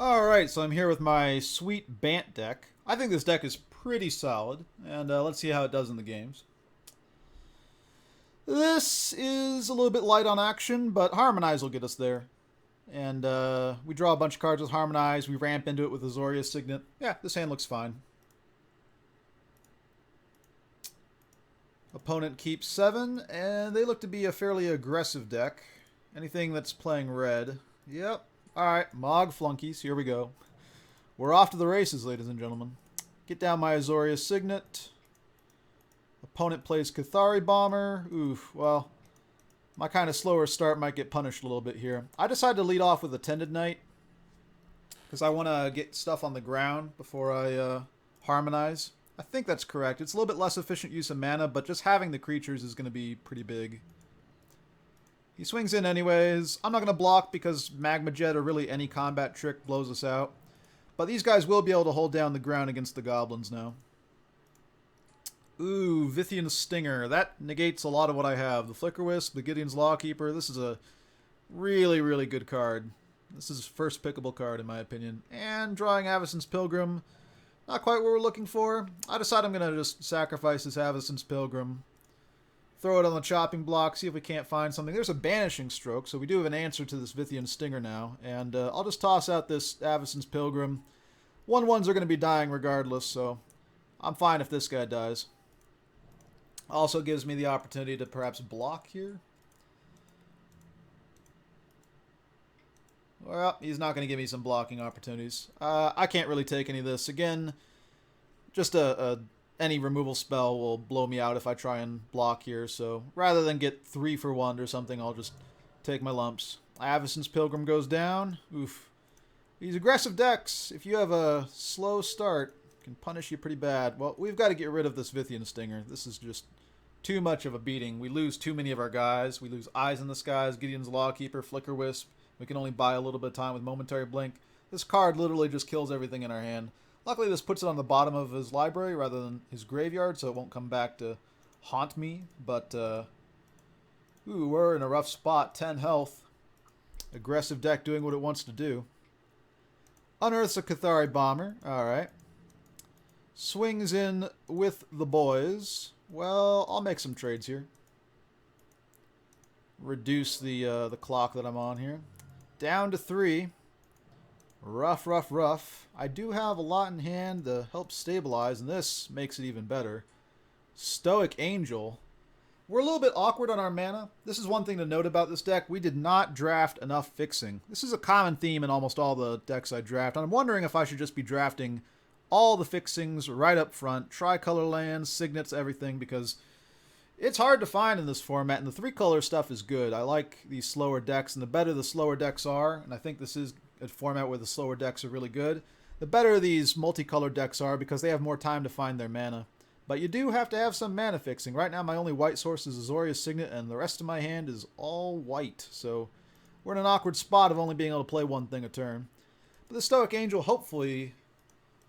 Alright, so I'm here with my sweet Bant deck. I think this deck is pretty solid, and let's see how it does in the games. This is a little bit light on action, but Harmonize will get us there. And we draw a bunch of cards with Harmonize, we ramp into it with Azorius Signet. Yeah, this hand looks fine. Opponent keeps 7, and they look to be a fairly aggressive deck. Anything that's playing red. Yep. Alright, Mog Flunkies, here we go. We're off to the races, ladies and gentlemen. Get down my Azorius Signet. Opponent plays Cathari Bomber. Oof, well, my kind of slower start might get punished a little bit here. I decided to lead off with Attended Knight, because I want to get stuff on the ground before I harmonize. I think that's correct. It's a little bit less efficient use of mana, but just having the creatures is going to be pretty big. He swings in anyways. I'm not going to block because Magma Jet or really any combat trick blows us out. But these guys will be able to hold down the ground against the goblins now. Ooh, Vithian Stinger. That negates a lot of what I have. The Flicker Wisp, the Gideon's Lawkeeper. This is a really, really good card. This is first pickable card in my opinion. And drawing Avacyn's Pilgrim. Not quite what we're looking for. I decide I'm going to just sacrifice this Avacyn's Pilgrim. Throw it on the chopping block, see if we can't find something. There's a Banishing Stroke, so we do have an answer to this Vithian Stinger now. And I'll just toss out this Avacyn's Pilgrim. 1/1s are going to be dying regardless, so I'm fine if this guy dies. Also gives me the opportunity to perhaps block here. Well, he's not going to give me some blocking opportunities. I can't really take any of this. Again, just any removal spell will blow me out if I try and block here, so rather than get 3 for 1 or something, I'll just take my lumps. Avacyn's Pilgrim goes down. Oof. These aggressive decks, if you have a slow start, can punish you pretty bad. Well, we've got to get rid of this Vithian Stinger. This is just too much of a beating. We lose too many of our guys. We lose Eyes in the Skies, Gideon's Lawkeeper, Flicker Wisp. We can only buy a little bit of time with Momentary Blink. This card literally just kills everything in our hand. Luckily, this puts it on the bottom of his library rather than his graveyard, so it won't come back to haunt me. But, ooh, we're in a rough spot. 10 health. Aggressive deck doing what it wants to do. Unearths a Cathari Bomber. Alright. Swings in with the boys. Well, I'll make some trades here. Reduce the clock that I'm on here. Down to 3. Rough, rough, rough. I do have a lot in hand to help stabilize, and this makes it even better. Stoic Angel. We're a little bit awkward on our mana. This is one thing to note about this deck. We did not draft enough fixing. This is a common theme in almost all the decks I draft. And I'm wondering if I should just be drafting all the fixings right up front. Tricolor lands, signets, everything, because it's hard to find in this format, and the 3-color stuff is good. I like these slower decks, and the better the slower decks are, and I think this is a format where the slower decks are really good, the better these multicolored decks are because they have more time to find their mana. But you do have to have some mana fixing. Right now my only white source is Azorius Signet, and the rest of my hand is all white, so we're in an awkward spot of only being able to play one thing a turn. But the Stoic Angel hopefully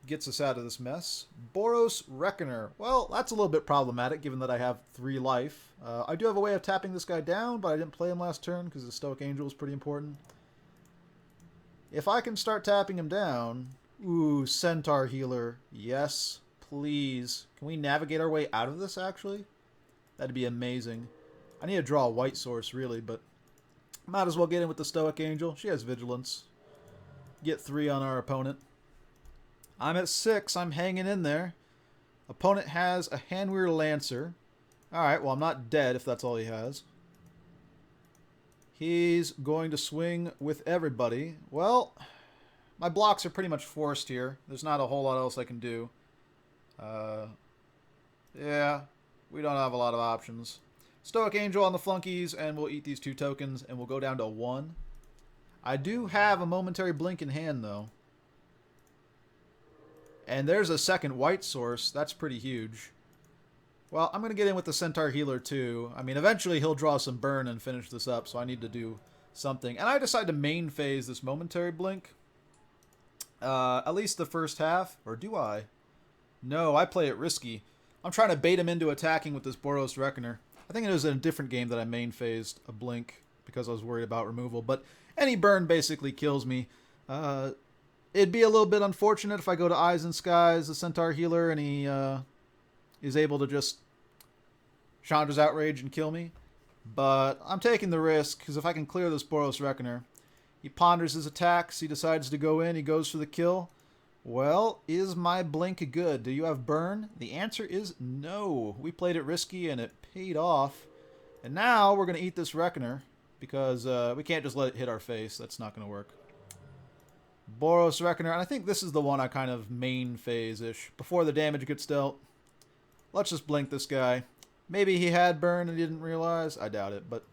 gets us out of this mess. Boros Reckoner. Well, that's a little bit problematic given that I have 3 life. I do have a way of tapping this guy down, but I didn't play him last turn because the Stoic Angel is pretty important. If I can start tapping him down... Ooh, Centaur Healer. Yes, please. Can we navigate our way out of this, actually? That'd be amazing. I need to draw a white source, really, but might as well get in with the Stoic Angel. She has Vigilance. Get 3 on our opponent. I'm at 6. I'm hanging in there. Opponent has a Handweir Lancer. Alright, well, I'm not dead if that's all he has. He's going to swing with everybody. Well, my blocks are pretty much forced here. There's not a whole lot else I can do. Yeah, we don't have a lot of options. Stoic Angel on the flunkies, and we'll eat these 2 tokens, and we'll go down to 1. I do have a Momentary Blink in hand, though. And there's a second white source. That's pretty huge. Well, I'm going to get in with the Centaur Healer, too. I mean, eventually he'll draw some burn and finish this up, so I need to do something. And I decide to main phase this Momentary Blink. At least the first half. Or do I? No, I play it risky. I'm trying to bait him into attacking with this Boros Reckoner. I think it was in a different game that I main phased a Blink because I was worried about removal. But any burn basically kills me. It'd be a little bit unfortunate if I go to Eyes and Skies, the Centaur healer, and he is able to just Chandra's Outrage and kill me. But I'm taking the risk, because if I can clear this Boros Reckoner, he ponders his attacks, he decides to go in, he goes for the kill. Well, is my blink good? Do you have burn? The answer is no. We played it risky and it paid off. And now we're going to eat this Reckoner, because we can't just let it hit our face. That's not going to work. Boros Reckoner, and I think this is the one I kind of main phase-ish. Before the damage gets dealt, let's just blink this guy. Maybe he had burn and he didn't realize. I doubt it, but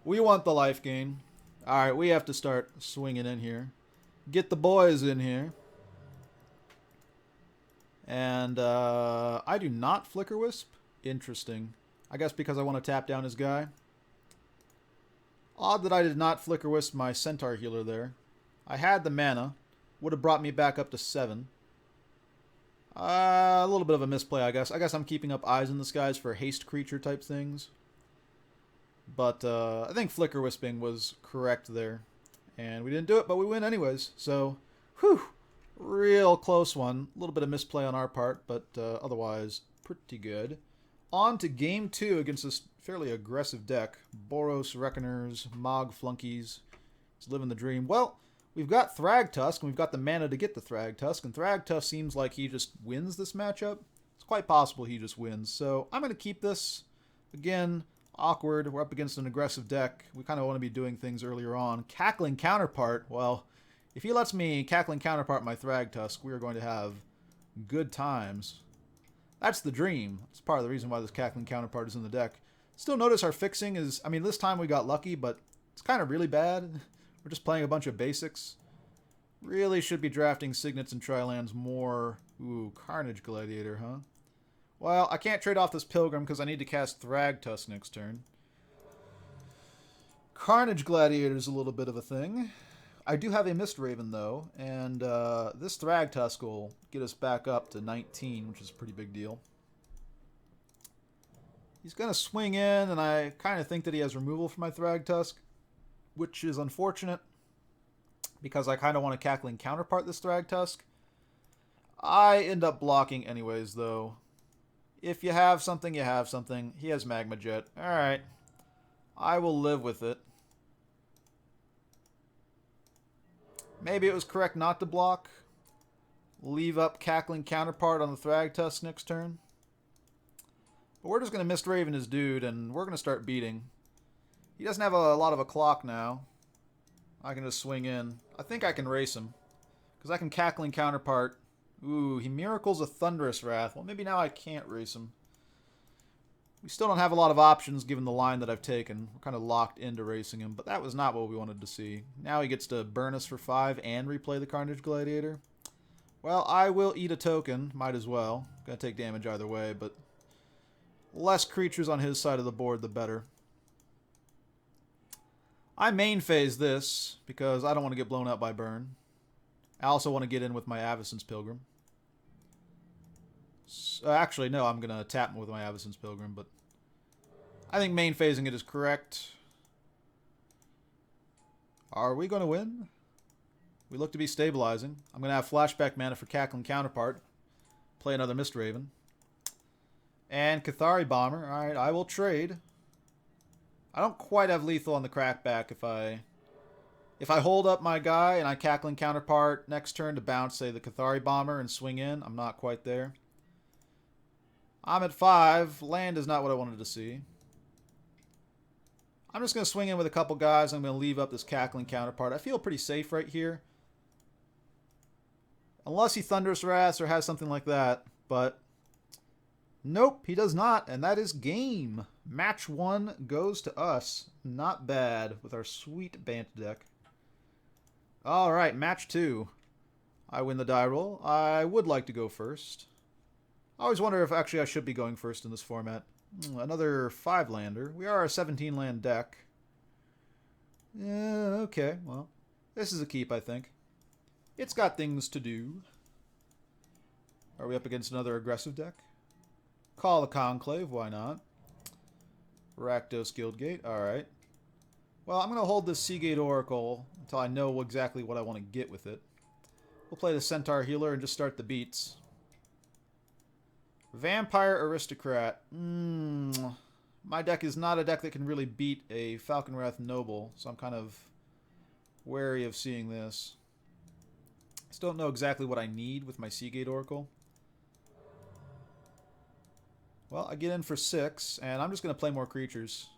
we want the life gain. Alright, we have to start swinging in here. Get the boys in here. And I do not Flicker Wisp. Interesting. I guess because I want to tap down his guy. Odd that I did not Flicker Wisp my Centaur healer there. I had the mana. Would have brought me back up to 7. A little bit of a misplay, I guess. I guess I'm keeping up Eyes in the Skies for haste creature type things. But I think Flicker Wisping was correct there. And we didn't do it, but we win anyways. So, whew, real close one. A little bit of misplay on our part, but otherwise pretty good. On to game 2 against this fairly aggressive deck. Boros Reckoners, Mog Flunkies. It's living the dream. Well, we've got Thragtusk, and we've got the mana to get the Thragtusk, and Thragtusk seems like he just wins this matchup. It's quite possible he just wins, so I'm going to keep this. Again, awkward. We're up against an aggressive deck. We kind of want to be doing things earlier on. Cackling Counterpart. Well, if he lets me Cackling Counterpart my Thragtusk, we are going to have good times. That's the dream. That's part of the reason why this Cackling Counterpart is in the deck. Still notice our fixing is, I mean, this time we got lucky, but it's kind of really bad. We're just playing a bunch of basics. Really should be drafting Signets and Trilands more. Ooh, Carnage Gladiator, huh? Well, I can't trade off this Pilgrim because I need to cast Thragtusk next turn. Carnage Gladiator is a little bit of a thing. I do have a Mist Raven, though, and this Thragtusk will get us back up to 19, which is a pretty big deal. He's going to swing in, and I kind of think that he has removal for my Thragtusk, which is unfortunate, because I kind of want to Cackling Counterpart this Thragtusk. I end up blocking anyways, though. If you have something, you have something. He has Magma Jet. Alright. I will live with it. Maybe it was correct not to block. Leave up Cackling Counterpart on the Thragtusk next turn. But we're just going to Mist Raven his dude, and we're going to start beating. He doesn't have a lot of a clock now. I can just swing in. I think I can race him. Because I can Cackling Counterpart. Ooh, he miracles a Thunderous Wrath. Well, maybe now I can't race him. We still don't have a lot of options given the line that I've taken. We're kind of locked into racing him, but that was not what we wanted to see. Now he gets to burn us for 5 and replay the Carnage Gladiator. Well, I will eat a token. Might as well. Gonna take damage either way, but less creatures on his side of the board, the better. I main phase this because I don't want to get blown out by burn. I also want to get in with my Avacyn's Pilgrim. So, actually, no, I'm going to tap with my Avacyn's Pilgrim, but I think main phasing it is correct. Are we going to win? We look to be stabilizing. I'm going to have flashback mana for Cackling Counterpart. Play another Mist Raven. And Cathari Bomber. Alright, I will trade. I don't quite have lethal on the crackback if I hold up my guy and I Cackling Counterpart next turn to bounce, say, the Cathari Bomber and swing in. I'm not quite there. I'm at 5. Land is not what I wanted to see. I'm just going to swing in with a couple guys. I'm going to leave up this Cackling Counterpart. I feel pretty safe right here. Unless he Thunderous Wrath or has something like that. But nope, he does not. And that is game. Match 1 goes to us. Not bad with our sweet Bant deck. Alright, match 2. I win the die roll. I would like to go first. I always wonder if actually I should be going first in this format. Another 5-lander. We are a 17-land deck. Yeah, okay, well, this is a keep, I think. It's got things to do. Are we up against another aggressive deck? Call the Conclave, why not? Rakdos Guildgate, alright. Well, I'm going to hold this Seagate Oracle until I know exactly what I want to get with it. We'll play the Centaur Healer and just start the beats. Vampire Aristocrat. My deck is not a deck that can really beat a Falconwrath Noble, so I'm kind of wary of seeing this. Still don't know exactly what I need with my Seagate Oracle. Well, I get in for 6, and I'm just going to play more creatures.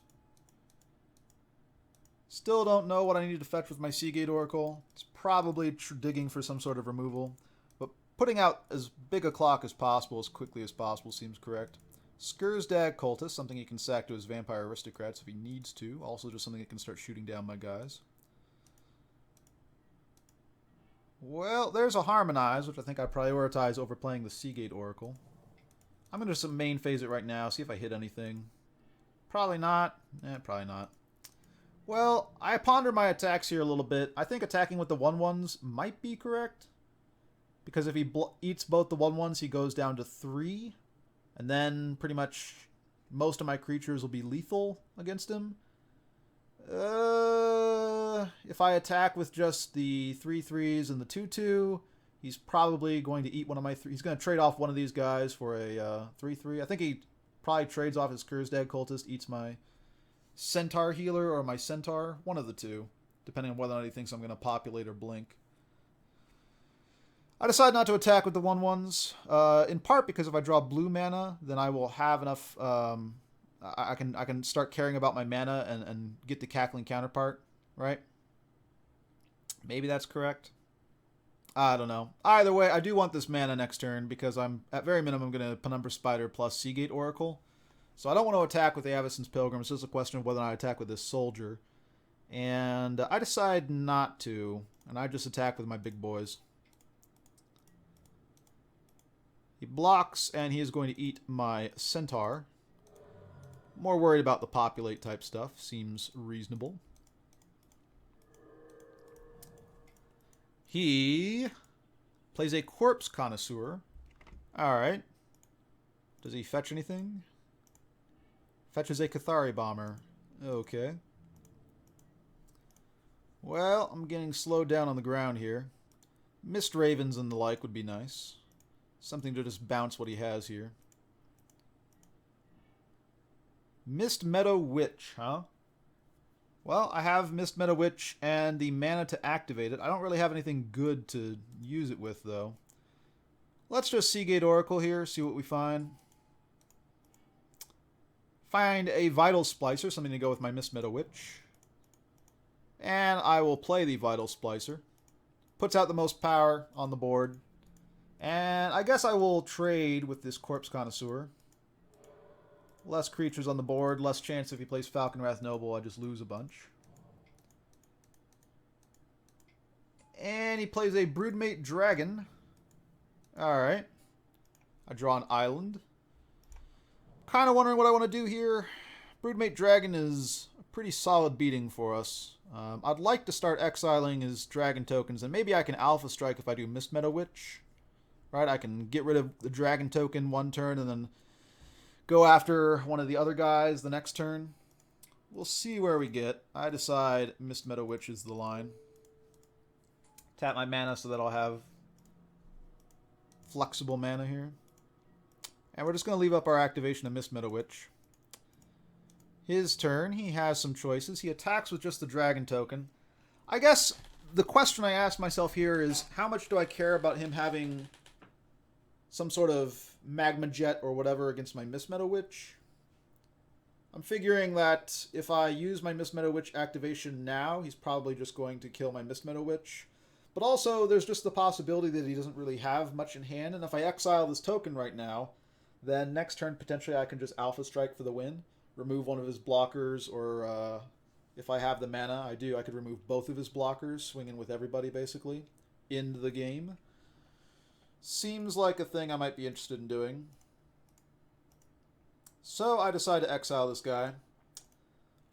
Still don't know what I need to fetch with my Seagate Oracle. It's probably digging for some sort of removal. But putting out as big a clock as possible, as quickly as possible, seems correct. Skursdag Cultist, something he can sack to his Vampire Aristocrats if he needs to. Also just something that can start shooting down my guys. Well, there's a Harmonize, which I think I prioritize over playing the Seagate Oracle. I'm going to some main phase it right now, see if I hit anything. Probably not. Probably not. Well, I ponder my attacks here a little bit. I think attacking with the 1/1s might be correct. Because if he eats both the 1/1s, he goes down to 3. And then pretty much most of my creatures will be lethal against him. If I attack with just the 3/3s and the 2/2, he's probably going to eat one of my 3. He's going to trade off one of these guys for a 3/3. I think he probably trades off his Skursdag Cultist, eats my Centaur Healer or my Centaur. One of the two, depending on whether or not he thinks I'm going to populate or blink. I decide not to attack with the 1/1s, in part because if I draw blue mana, then I will have enough. I can start caring about my mana and get the Cackling Counterpart, right? Maybe that's correct. I don't know. Either way, I do want this mana next turn because I'm at very minimum going to Penumbra Spider plus Seagate Oracle. So I don't want to attack with the Avacyn's Pilgrim. It's just a question of whether or not I attack with this soldier. And I decide not to, and I just attack with my big boys. He blocks, and he is going to eat my Centaur. More worried about the populate type stuff. Seems reasonable. He plays a Corpse Connoisseur. Alright. Does he fetch anything? Fetches a Cathari Bomber. Okay. Well, I'm getting slowed down on the ground here. Mist Ravens and the like would be nice. Something to just bounce what he has here. Mist Meadow Witch, huh? Well, I have Mist Meadow Witch and the mana to activate it. I don't really have anything good to use it with, though. Let's just Seagate Oracle here, see what we find. Find a Vital Splicer, something to go with my Mist Meadow Witch. And I will play the Vital Splicer. Puts out the most power on the board. And I guess I will trade with this Corpse Connoisseur. Less creatures on the board, less chance if he plays Falconwrath Noble, I just lose a bunch. And he plays a Broodmate Dragon. Alright. I draw an island. Kind of wondering what I want to do here. Broodmate Dragon is a pretty solid beating for us. I'd like to start exiling his dragon tokens, and maybe I can Alpha Strike if I do Mist Meadow Witch. Right, I can get rid of the dragon token one turn and then go after one of the other guys the next turn. We'll see where we get. I decide Mist Meadow Witch is the line. Tap my mana so that I'll have flexible mana here. And we're just going to leave up our activation of Mist Meadow Witch. His turn, he has some choices. He attacks with just the dragon token. I guess the question I ask myself here is, how much do I care about him having some sort of Magma Jet or whatever against my Mist Meadow Witch? I'm figuring that if I use my Mist Meadow Witch activation now, he's probably just going to kill my Mist Meadow Witch. But also, there's just the possibility that he doesn't really have much in hand, and if I exile this token right now, then next turn, potentially, I can just Alpha Strike for the win, remove one of his blockers, or if I have the mana, I could remove both of his blockers, swinging with everybody, basically, into the game. Seems like a thing I might be interested in doing. So I decide to exile this guy.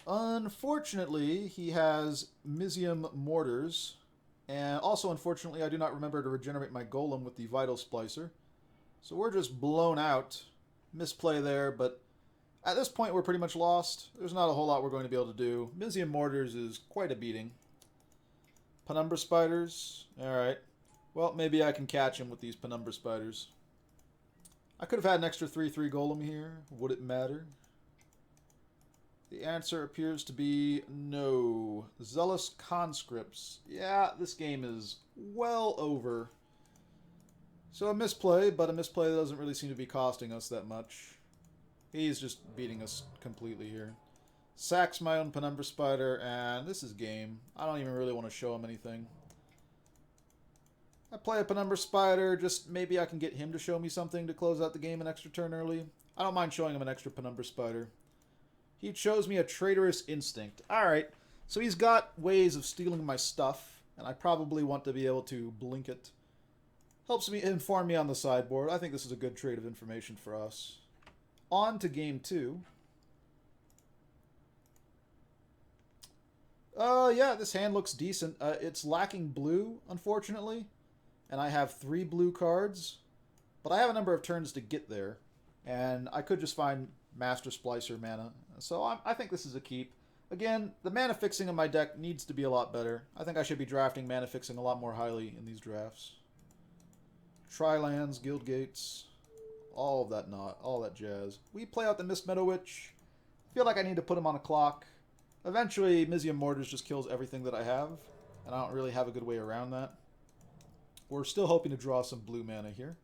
Unfortunately, he has Mizzium Mortars. And also, unfortunately, I do not remember to regenerate my Golem with the Vital Splicer. So we're just blown out. Misplay there, but At this point, we're pretty much lost. There's not a whole lot we're going to be able to do. Mizium Mortars is quite a beating. Penumbra Spiders. Alright. Well, maybe I can catch him with these Penumbra Spiders. I could have had an extra 3/3 Golem here. Would it matter? The answer appears to be no. Zealous Conscripts. Yeah, this game is well over. So a misplay, but a misplay that doesn't really seem to be costing us that much. He's just beating us completely here. Sacks my own Penumbra Spider, and this is game. I don't even really want to show him anything. I play a Penumbra Spider, just maybe I can get him to show me something to close out the game an extra turn early. I don't mind showing him an extra Penumbra Spider. He shows me a Traitorous Instinct. Alright, so he's got ways of stealing my stuff, and I probably want to be able to blink it. Helps me inform me on the sideboard. I think this is a good trade of information for us. On to game 2. Yeah, this hand looks decent. It's lacking blue, unfortunately. And I have 3 blue cards. But I have a number of turns to get there. And I could just find Master Splicer mana. So I think this is a keep. Again, the mana fixing of my deck needs to be a lot better. I think I should be drafting mana fixing a lot more highly in these drafts. Tri-lands, Guild Gates, all of that all that jazz. We play out the Mist Meadow Witch. Feel like I need to put him on a clock. Eventually, Mizium Mortars just kills everything that I have, and I don't really have a good way around that. We're still hoping to draw some blue mana here.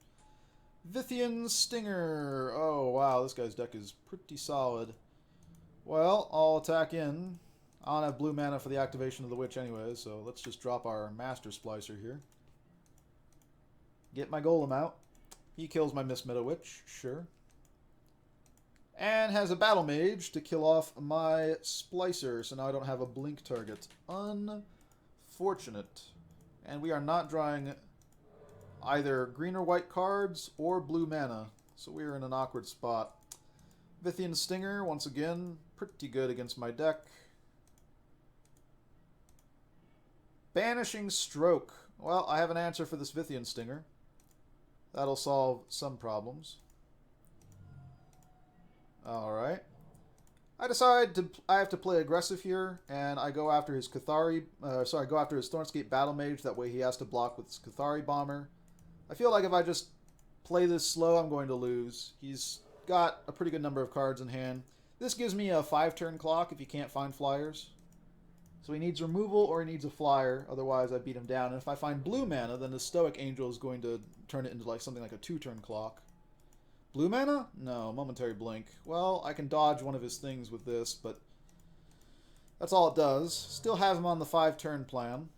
Vithian Stinger. Oh, wow, this guy's deck is pretty solid. Well, I'll attack in. I don't have blue mana for the activation of the Witch anyway, so let's just drop our Master Splicer here. Get my Golem out. He kills my Mist Meadow Witch, sure. And has a Battle Mage to kill off my Splicer, so now I don't have a blink target. Unfortunate. And we are not drawing either green or white cards or blue mana, so we are in an awkward spot. Vithian Stinger, once again, pretty good against my deck. Banishing Stroke. Well, I have an answer for this Vithian Stinger. That'll solve some problems. Alright. I have to play aggressive here, and I go after his go after his Thornscape Battle Mage, that way he has to block with his Cathari Bomber. I feel like if I just play this slow, I'm going to lose. He's got a pretty good number of cards in hand. This gives me a 5-turn clock if he can't find flyers. So he needs removal or he needs a flyer, otherwise I beat him down. And if I find blue mana, then the Stoic Angel is going to turn it into like something like a 2-turn clock. Blue mana? No, Momentary Blink. Well, I can dodge one of his things with this, but that's all it does. Still have him on the 5-turn plan.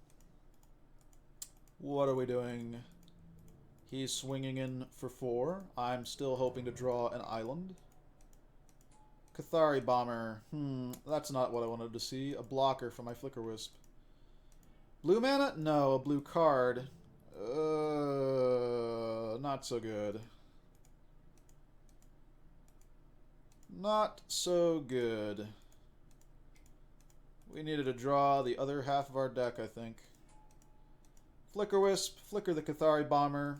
What are we doing? He's swinging in for 4. I'm still hoping to draw an island. Cathari Bomber. That's not what I wanted to see. A blocker for my Flicker Wisp. Blue mana? No, a blue card. Not so good. Not so good. We needed to draw the other half of our deck, I think. Flicker Wisp, flicker the Cathari Bomber.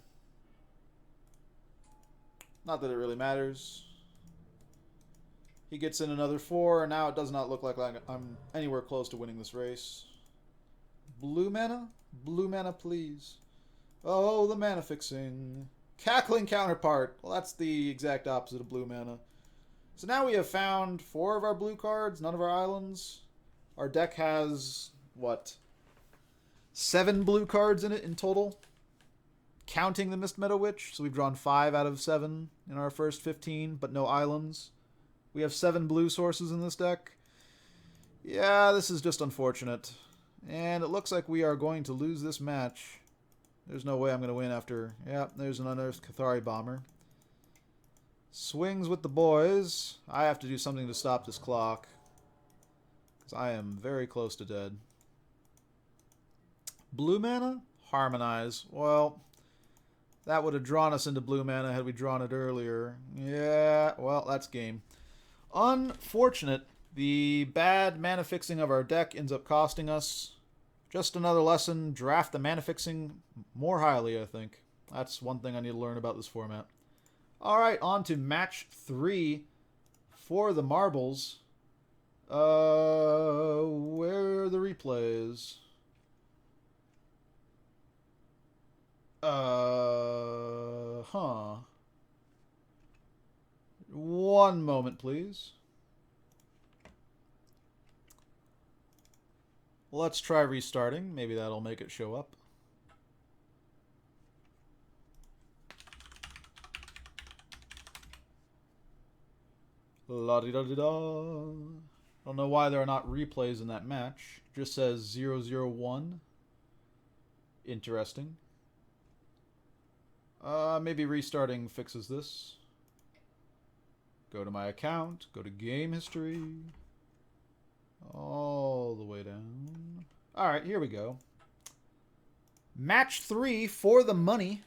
Not that it really matters. He gets in another 4, and now it does not look like I'm anywhere close to winning this race. Blue mana? Blue mana, please. Oh, the mana fixing. Cackling Counterpart. Well, that's the exact opposite of blue mana. So now we have found 4 of our blue cards, none of our islands. Our deck has, what, 7 blue cards in it in total? Counting the Mist Meadow Witch. So we've drawn 5 out of 7 in our first 15, but no islands. We have 7 blue sources in this deck. Yeah, this is just unfortunate. And it looks like we are going to lose this match. There's no way I'm going to win after... Yeah, there's an Unearthed Cathari Bomber. Swings with the boys. I have to do something to stop this clock, because I am very close to dead. Blue mana? Harmonize. Well, that would have drawn us into blue mana had we drawn it earlier. Yeah, well, that's game. Unfortunate. The bad mana fixing of our deck ends up costing us. Just another lesson. Draft the mana fixing more highly, I think. That's one thing I need to learn about this format. Alright, on to match 3. For the marbles, where are the replays? Huh. One moment, please. Let's try restarting. Maybe that'll make it show up. La-di-da-di-da. Don't know why there are not replays in that match. Just says 001. Interesting. Maybe restarting fixes this. Go to my account. Go to game history. All the way down. Alright, here we go. Match 3 for the money.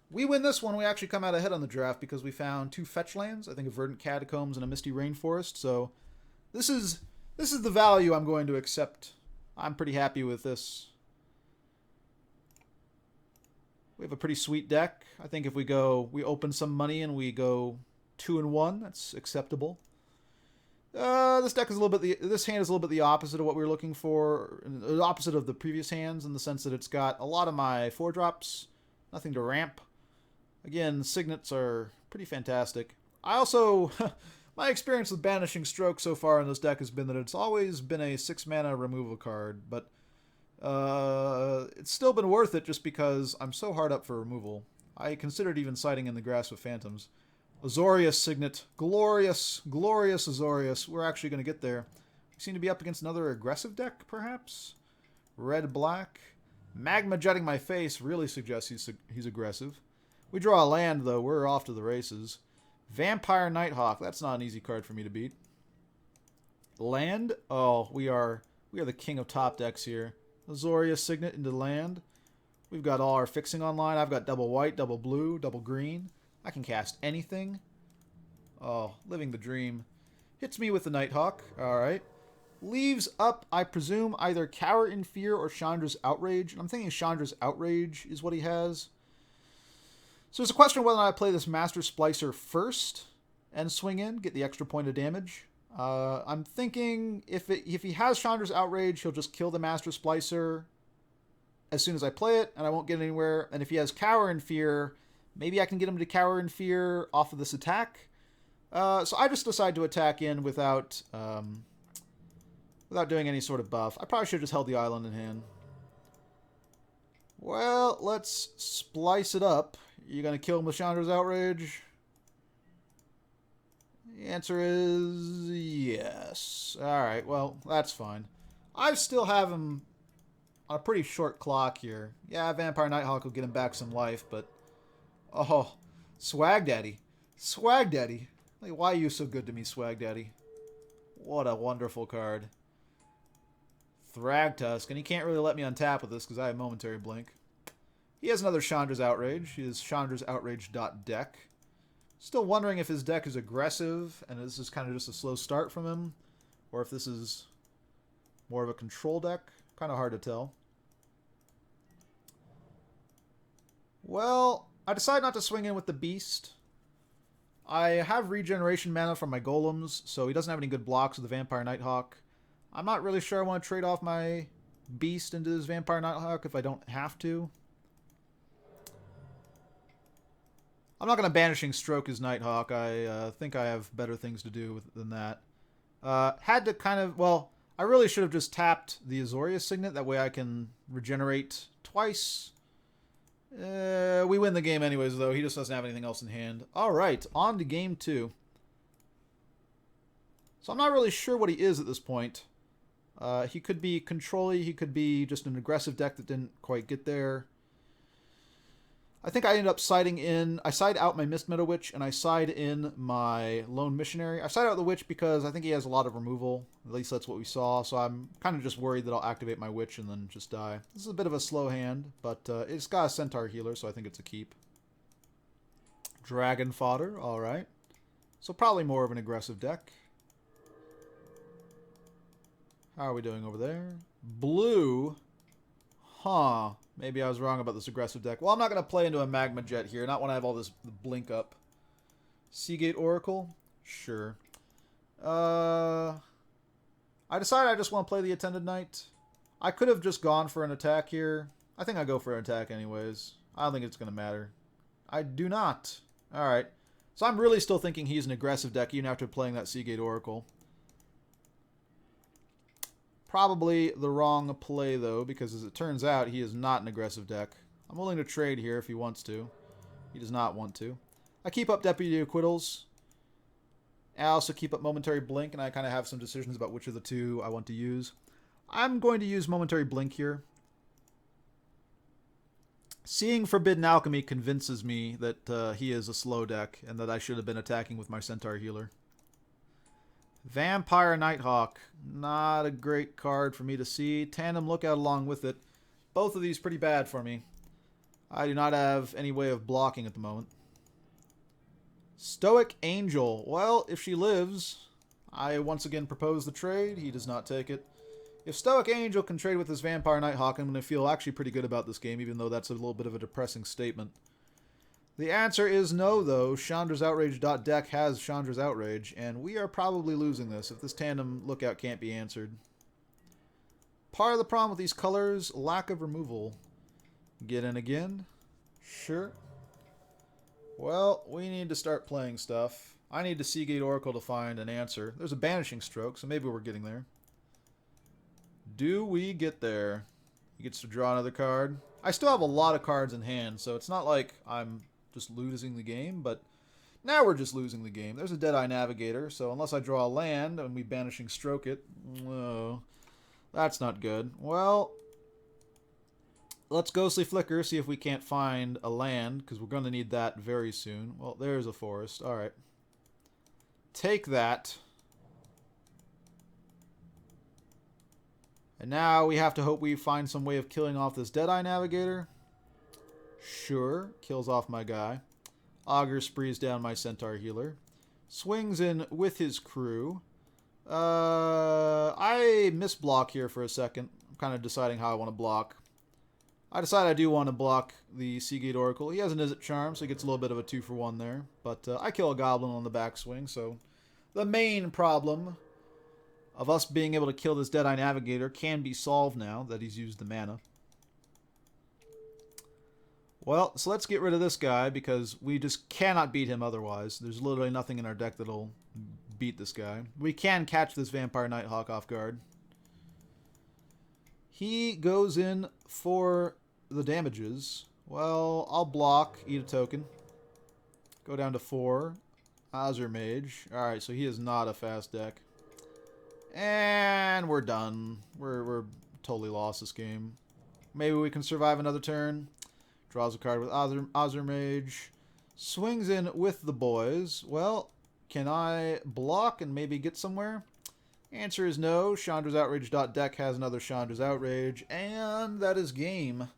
We win this one. We actually come out ahead on the draft because we found 2 fetch lands. I think a Verdant Catacombs and a Misty Rainforest. So this is the value I'm going to accept. I'm pretty happy with this. We have a pretty sweet deck. I think if we open some money and we go 2-1, that's acceptable. This deck is a little bit this hand is a little bit the opposite of what we were looking for, the opposite of the previous hands in the sense that it's got a lot of my 4-drops, nothing to ramp. Again, signets are pretty fantastic. I also, my experience with Banishing Stroke so far in this deck has been that it's always been a 6-mana removal card, but it's still been worth it just because I'm so hard up for removal. I considered even siding in the Grasp of Phantoms. Azorius Signet. Glorious, glorious Azorius. We're actually going to get there. We seem to be up against another aggressive deck, perhaps? Red-black. Magma Jetting My Face really suggests he's aggressive. We draw a land, though. We're off to the races. Vampire Nighthawk. That's not an easy card for me to beat. Land? Oh, we are the king of top decks here. Azorius Signet into land. We've got all our fixing online. I've got double white, double blue, double green. I can cast anything. Oh, living the dream. Hits me with the Nighthawk. Alright. Leaves up, I presume, either Cower in Fear or Chandra's Outrage. I'm thinking Chandra's Outrage is what he has. So there's a question of whether or not I play this Master Splicer first and swing in, get the extra point of damage. I'm thinking if he has Chandra's Outrage, he'll just kill the Master Splicer as soon as I play it, and I won't get anywhere. And if he has Cower in Fear, maybe I can get him to Cower in Fear off of this attack. So I just decide to attack in without doing any sort of buff. I probably should have just held the island in hand. Well, let's splice it up. You gonna kill him with Chandra's Outrage? The answer is yes. Alright, well, that's fine. I still have him on a pretty short clock here. Yeah, Vampire Nighthawk will get him back some life, but... Oh, Swag Daddy. Swag Daddy. Like, why are you so good to me, Swag Daddy? What a wonderful card. Thragtusk, and he can't really let me untap with this because I have Momentary Blink. He has another Chandra's Outrage. He has Chandra's Outrage.deck. Still wondering if his deck is aggressive, and this is kind of just a slow start from him, or if this is more of a control deck. Kind of hard to tell. Well, I decide not to swing in with the Beast. I have regeneration mana from my Golems, so he doesn't have any good blocks with the Vampire Nighthawk. I'm not really sure I want to trade off my Beast into this Vampire Nighthawk if I don't have to. I'm not going to Banishing Stroke his Nighthawk. I think I have better things to do than that. Had to kind of... Well, I really should have just tapped the Azorius Signet. That way I can regenerate twice. We win the game anyways, though. He just doesn't have anything else in hand. Alright, on to game 2. So I'm not really sure what he is at this point. He could be control-y. He could be just an aggressive deck that didn't quite get there. I think I ended up siding in... I side out my Mist Meadow Witch, and I side in my Lone Missionary. I side out the Witch because I think he has a lot of removal. At least that's what we saw. So I'm kind of just worried that I'll activate my Witch and then just die. This is a bit of a slow hand, but it's got a Centaur Healer, so I think it's a keep. Dragon Fodder, alright. So probably more of an aggressive deck. How are we doing over there? Blue. Huh. Maybe I was wrong about this aggressive deck. Well, I'm not going to play into a Magma Jet here. Not when I have all this blink up. Seagate Oracle? Sure. I decided I just want to play the Attended Knight. I could have just gone for an attack here. I think I go for an attack anyways. I don't think it's going to matter. I do not. Alright. So I'm really still thinking he's an aggressive deck even after playing that Seagate Oracle. Probably the wrong play, though, because as it turns out, he is not an aggressive deck. I'm willing to trade here if he wants to. He does not want to. I keep up Deputy Acquittals. I also keep up Momentary Blink, and I kind of have some decisions about which of the two I want to use. I'm going to use Momentary Blink here. Seeing Forbidden Alchemy convinces me that he is a slow deck, and that I should have been attacking with my Centaur Healer. Vampire Nighthawk. Not a great card for me to see. Tandem Lookout along with it. Both of these pretty bad for me. I do not have any way of blocking at the moment. Stoic Angel. Well, if she lives, I once again propose the trade. He does not take it. If Stoic Angel can trade with his Vampire Nighthawk, I'm going to feel actually pretty good about this game, even though that's a little bit of a depressing statement. The answer is no, though. Chandra's Outrage.deck has Chandra's Outrage, and we are probably losing this if this Tandem Lookout can't be answered. Part of the problem with these colors, lack of removal. Get in again? Sure. Well, we need to start playing stuff. I need the Seagate Oracle to find an answer. There's a Banishing Stroke, so maybe we're getting there. Do we get there? He gets to draw another card. I still have a lot of cards in hand, so it's not like I'm just losing the game, but now we're just losing the game. There's a Deadeye Navigator, so unless I draw a land and we Banishing Stroke it, oh, that's not good. Well, let's Ghostly Flicker, see if we can't find a land, because we're going to need that very soon. Well, there's a forest. Alright. Take that. And now we have to hope we find some way of killing off this Deadeye Navigator. Sure. Kills off my guy. Augur sprees down my Centaur Healer. Swings in with his crew. I misblock here for a second. I'm kind of deciding how I want to block. I decide I do want to block the Seagate Oracle. He has an Izzet Charm, so he gets a little bit of a 2-for-1 there. But I kill a Goblin on the backswing, so the main problem of us being able to kill this Deadeye Navigator can be solved now that he's used the mana. Well, so let's get rid of this guy because we just cannot beat him otherwise. There's literally nothing in our deck that'll beat this guy. We can catch this Vampire Nighthawk off guard. He goes in for the damages. Well, I'll block, eat a token. Go down to 4. Azure Mage. Alright, so he is not a fast deck. And we're done. We're totally lost this game. Maybe we can survive another turn. Draws a card with Azure Mage. Swings in with the boys. Well, can I block and maybe get somewhere? Answer is no. Chandra's Outrage.deck has another Chandra's Outrage. And that is game.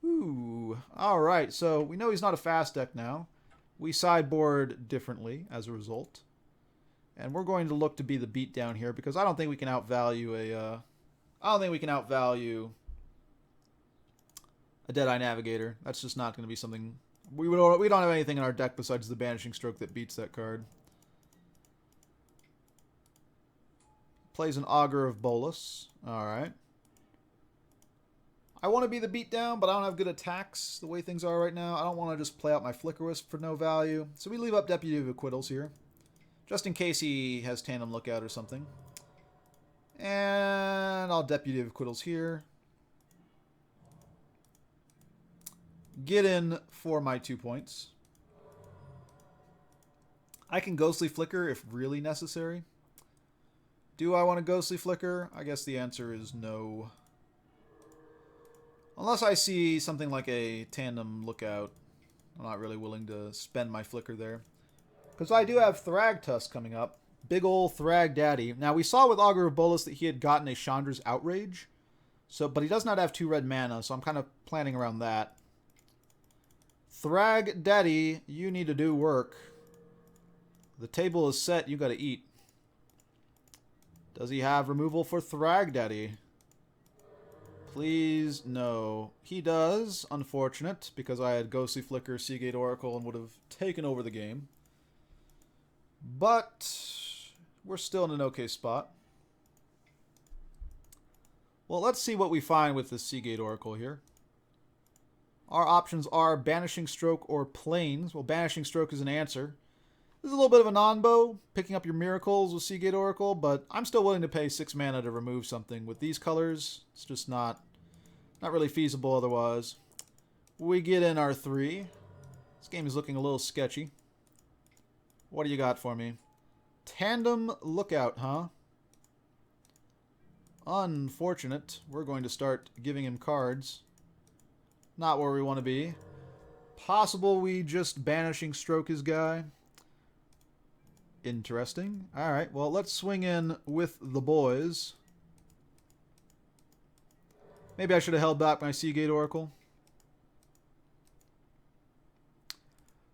Ooh. Alright, so we know he's not a fast deck now. We sideboard differently as a result. And we're going to look to be the beatdown here because I don't think we can outvalue a Deadeye Navigator. That's just not going to be something. We don't have anything in our deck besides the Banishing Stroke that beats that card. Plays an Augur of Bolas. Alright. I want to be the beatdown, but I don't have good attacks the way things are right now. I don't want to just play out my Flicker Wisp for no value. So we leave up Deputy of Acquittals here. Just in case he has Tandem Lookout or something. And I'll Deputy of Acquittals here. Get in for my 2 points. I can Ghostly Flicker if really necessary. Do I want to Ghostly Flicker? I guess the answer is no. Unless I see something like a Tandem Lookout. I'm not really willing to spend my Flicker there. Because I do have Thragtusk coming up. Big ol' Thrag Daddy. Now, we saw with Augur of Bolas that he had gotten a Chandra's Outrage. But he does not have 2 red mana, so I'm kind of planning around that. Thrag Daddy, you need to do work. The table is set, you gotta eat. Does he have removal for Thrag Daddy? Please, no. He does, unfortunate, because I had Ghostly Flicker, Seagate Oracle, and would have taken over the game. But we're still in an okay spot. Well, let's see what we find with the Seagate Oracle here. Our options are Banishing Stroke or Plains. Well, Banishing Stroke is an answer. This is a little bit of a non-bow, picking up your miracles with Seagate Oracle, but I'm still willing to pay 6 mana to remove something. With these colors, it's just not really feasible otherwise. We get in our 3. This game is looking a little sketchy. What do you got for me? Tandem Lookout, huh? Unfortunate. We're going to start giving him cards. Not where we want to be. Possible we just Banishing Stroke his guy. Interesting. Alright, well, let's swing in with the boys. Maybe I should have held back my Seagate Oracle.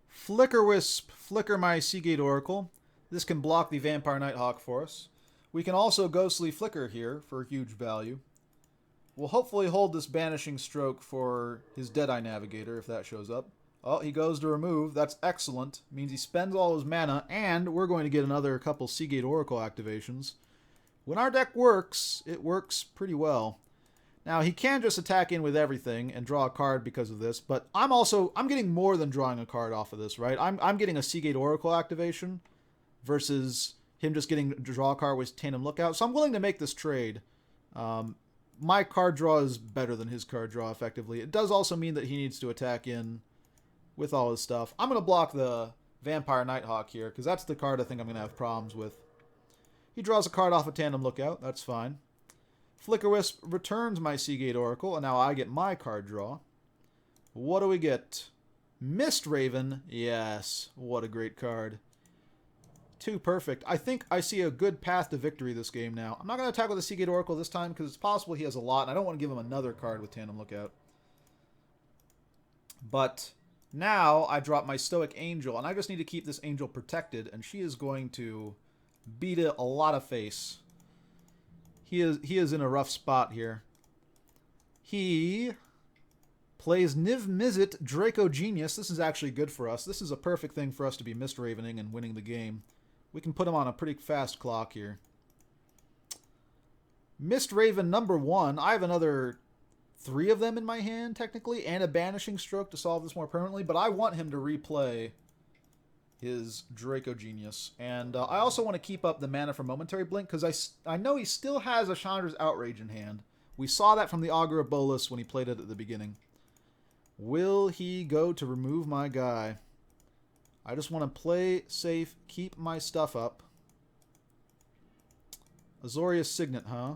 Flicker Wisp. Flicker my Seagate Oracle. This can block the Vampire Nighthawk for us. We can also Ghostly Flicker here for huge value. We'll hopefully hold this Banishing Stroke for his Deadeye Navigator if that shows up. Oh, he goes to remove. That's excellent. Means he spends all his mana, and we're going to get another couple Seagate Oracle activations. When our deck works, it works pretty well. Now, he can just attack in with everything and draw a card because of this, but I'm getting more than drawing a card off of this, right? I'm getting a Seagate Oracle activation versus him just getting to draw a card with Tandem Lookout, so I'm willing to make this trade. My card draw is better than his card draw, effectively. It does also mean that he needs to attack in with all his stuff. I'm going to block the Vampire Nighthawk here, because that's the card I think I'm going to have problems with. He draws a card off of Tandem Lookout. That's fine. Flicker Wisp returns my Seagate Oracle, and now I get my card draw. What do we get? Mist Raven. Yes. What a great card. 2 perfect. I think I see a good path to victory this game now. I'm not going to attack with the Seagate Oracle this time, because it's possible he has a lot, and I don't want to give him another card with Tandem Lookout. But now I drop my Stoic Angel, and I just need to keep this Angel protected, and she is going to beat it a lot of face. He is in a rough spot here. He plays Niv Mizzet, Draco Genius. This is actually good for us. This is a perfect thing for us to be Mist Ravening and winning the game. We can put him on a pretty fast clock here. Mist Raven number 1. I have another 3 of them in my hand, technically, and a Banishing Stroke to solve this more permanently, but I want him to replay his Draco Genius. And I also want to keep up the mana for Momentary Blink, because I know he still has a Chandra's Outrage in hand. We saw that from the Augur of Bolas when he played it at the beginning. Will he go to remove my guy? I just want to play safe, keep my stuff up. Azorius Signet, huh?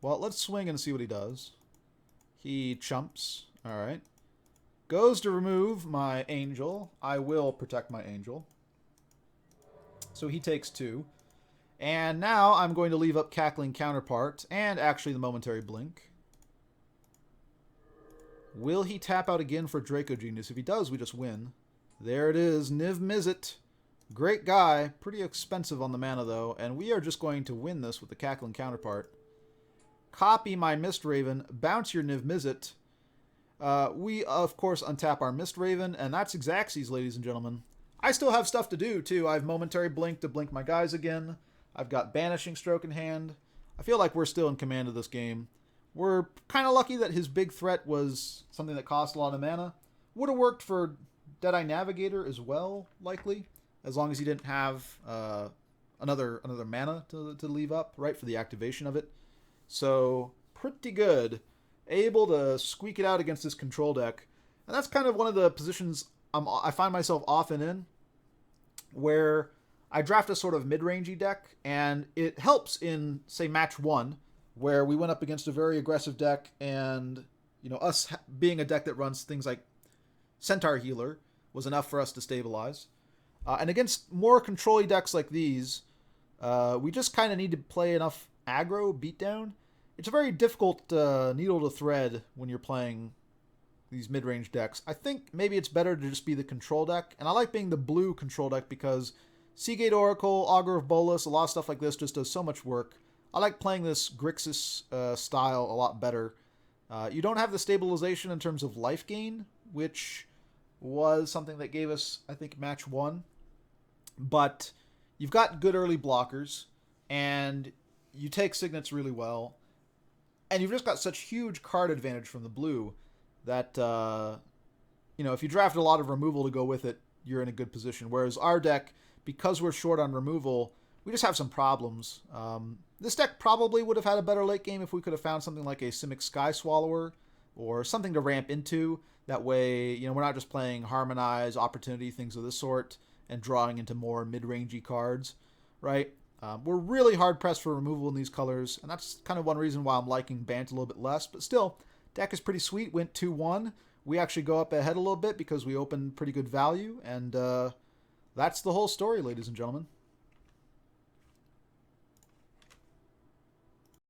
Well, let's swing and see what he does. He chumps. Alright. Goes to remove my Angel. I will protect my Angel. So he takes 2. And now I'm going to leave up Cackling Counterpart and actually the Momentary Blink. Will he tap out again for Draco Genius? If he does, we just win. There it is, Niv Mizzet. Great guy. Pretty expensive on the mana, though. And we are just going to win this with the Cackling Counterpart. Copy my Mist Raven. Bounce your Niv Mizzet. We, of course, untap our Mist Raven. And that's Xaxes, ladies and gentlemen. I still have stuff to do, too. I have Momentary Blink to blink my guys again. I've got Banishing Stroke in hand. I feel like we're still in command of this game. We're kind of lucky that his big threat was something that cost a lot of mana. Would have worked for Deadeye Navigator as well, likely, as long as he didn't have another mana to leave up, right, for the activation of it. So, pretty good. Able to squeak it out against this control deck. And that's kind of one of the positions I find myself often in, where I draft a sort of mid-rangey deck, and it helps in, say, match 1, where we went up against a very aggressive deck, and, you know, us being a deck that runs things like Centaur Healer was enough for us to stabilize. And against more control-y decks like these, we just kind of need to play enough aggro beatdown. It's a very difficult needle to thread when you're playing these mid-range decks. I think maybe it's better to just be the control deck, and I like being the blue control deck because Seagate Oracle, Augur of Bolas, a lot of stuff like this just does so much work. I like playing this Grixis style a lot better. You don't have the stabilization in terms of life gain, which was something that gave us, I think, match 1. But you've got good early blockers. and you take signets really well, and you've just got such huge card advantage from the blue that if you drafted a lot of removal to go with it, you're in a good position. Whereas our deck, because we're short on removal, we just have some problems. This deck probably would have had a better late game if we could have found something like a Simic Sky Swallower or something to ramp into. That way, we're not just playing Harmonize, Opportunity, things of this sort, and drawing into more mid-rangey cards, right? We're really hard-pressed for removal in these colors, and that's kind of one reason why I'm liking Bant a little bit less. But still, deck is pretty sweet. Went 2-1. We actually go up ahead a little bit because we opened pretty good value, and that's the whole story, ladies and gentlemen.